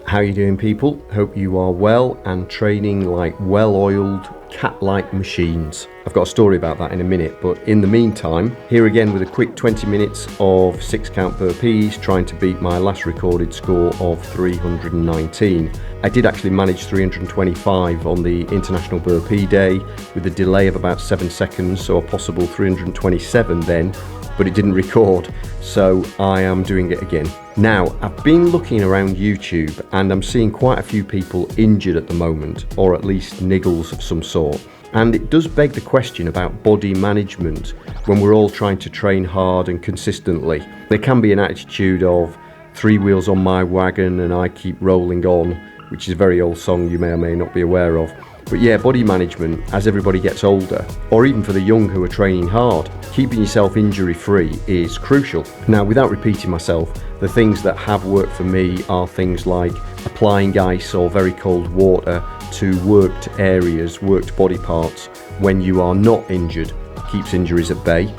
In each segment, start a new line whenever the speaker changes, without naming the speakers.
How you doing, people? Hope you are well and training like well-oiled cat-like machines. I've got a story about that in a minute, but in the meantime, here again with a quick 20 minutes of 6-count burpees, trying to beat my last recorded score of 319. I did actually manage 325 on the International Burpee Day with a delay of about 7 seconds, so a possible 327 then, but it didn't record, so I am doing it again. Now, I've been looking around YouTube and I'm seeing quite a few people injured at the moment, or at least niggles of some sort. And it does beg the question about body management when we're all trying to train hard and consistently. There can be an attitude of 3 wheels on my wagon and I keep rolling on, which is a very old song you may or may not be aware of. But yeah, body management as everybody gets older, or even for the young who are training hard, keeping yourself injury free is crucial. Now, without repeating myself, the things that have worked for me are things like applying ice or very cold water to worked areas, worked body parts when you are not injured, keeps injuries at bay.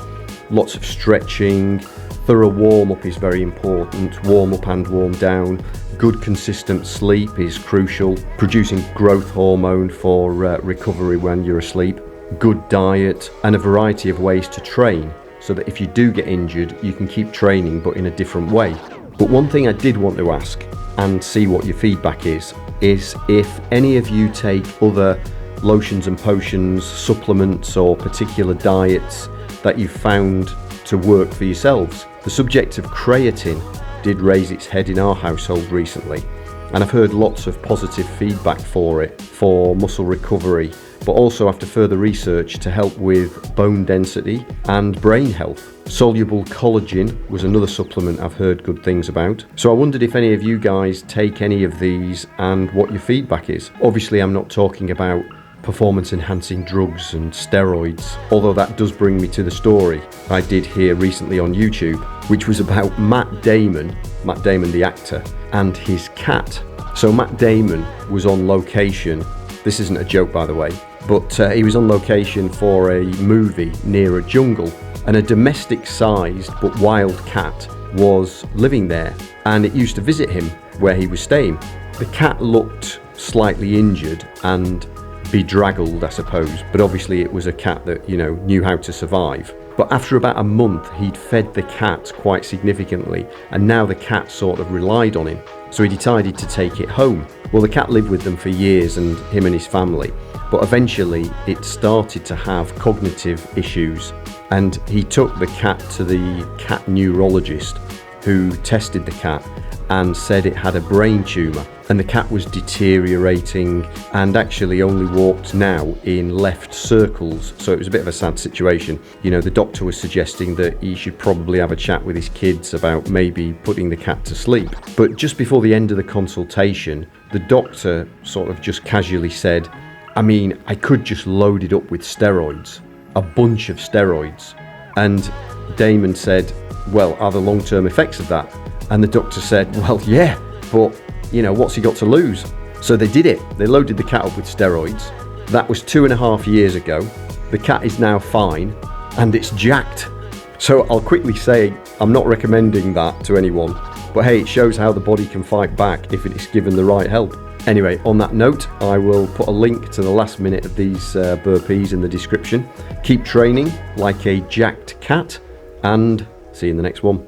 Lots of stretching, thorough warm-up is very important, warm up and warm down. Good consistent sleep is crucial, producing growth hormone for recovery when you're asleep. Good diet and a variety of ways to train so that if you do get injured, you can keep training but in a different way. But one thing I did want to ask and see what your feedback is if any of you take other lotions and potions, supplements or particular diets that you found to work for yourselves. The subject of creatine did raise its head in our household recently, and I've heard lots of positive feedback for it, for muscle recovery, but also after further research to help with bone density and brain health. Soluble collagen was another supplement I've heard good things about. So I wondered if any of you guys take any of these and what your feedback is. Obviously I'm not talking about performance enhancing drugs and steroids, although that does bring me to the story I did hear recently on YouTube, which was about Matt Damon the actor, and his cat. So Matt Damon was on location, this isn't a joke by the way, but he was on location for a movie near a jungle, and a domestic sized but wild cat was living there, and it used to visit him where he was staying. The cat looked slightly injured and bedraggled, I suppose, but obviously it was a cat that, knew how to survive. But after about a month, he'd fed the cat quite significantly, and now the cat sort of relied on him. So he decided to take it home. Well, the cat lived with them for years, and him and his family, but eventually it started to have cognitive issues, and he took the cat to the cat neurologist, who tested the cat and said it had a brain tumour, and the cat was deteriorating and actually only walked now in left circles, so it was a bit of a sad situation. The doctor was suggesting that he should probably have a chat with his kids about maybe putting the cat to sleep. But just before the end of the consultation, the doctor sort of just casually said, I could just load it up with steroids, a bunch of steroids. And Damon said, well, are the long-term effects of that? And the doctor said, well, yeah, but what's he got to lose? So they did it. They loaded the cat up with steroids. That was 2.5 years ago. The cat is now fine and it's jacked. So I'll quickly say I'm not recommending that to anyone, but hey, it shows how the body can fight back if it is given the right help. Anyway, on that note, I will put a link to the last minute of these burpees in the description. Keep training like a jacked cat, and see you in the next one.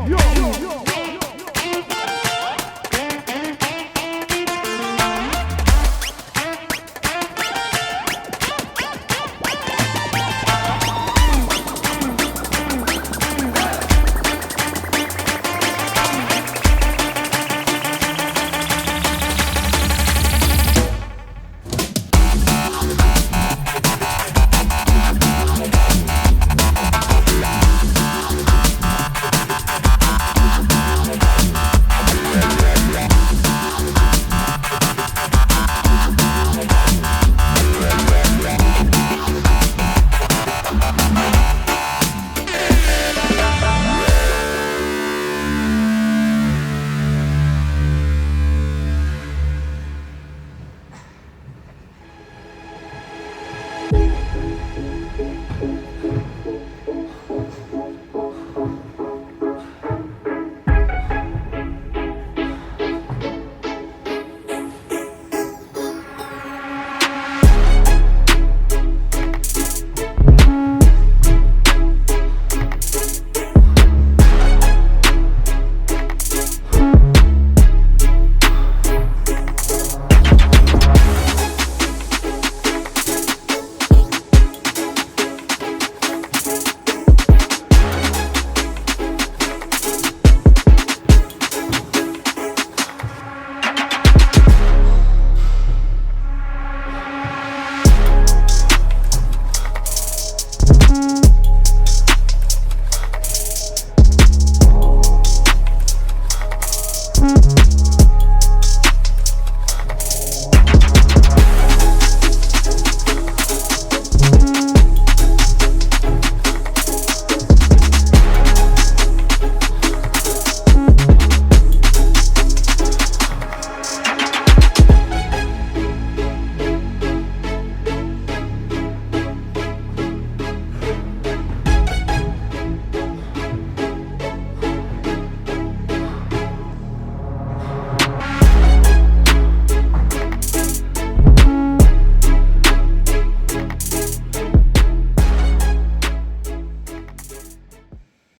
yo.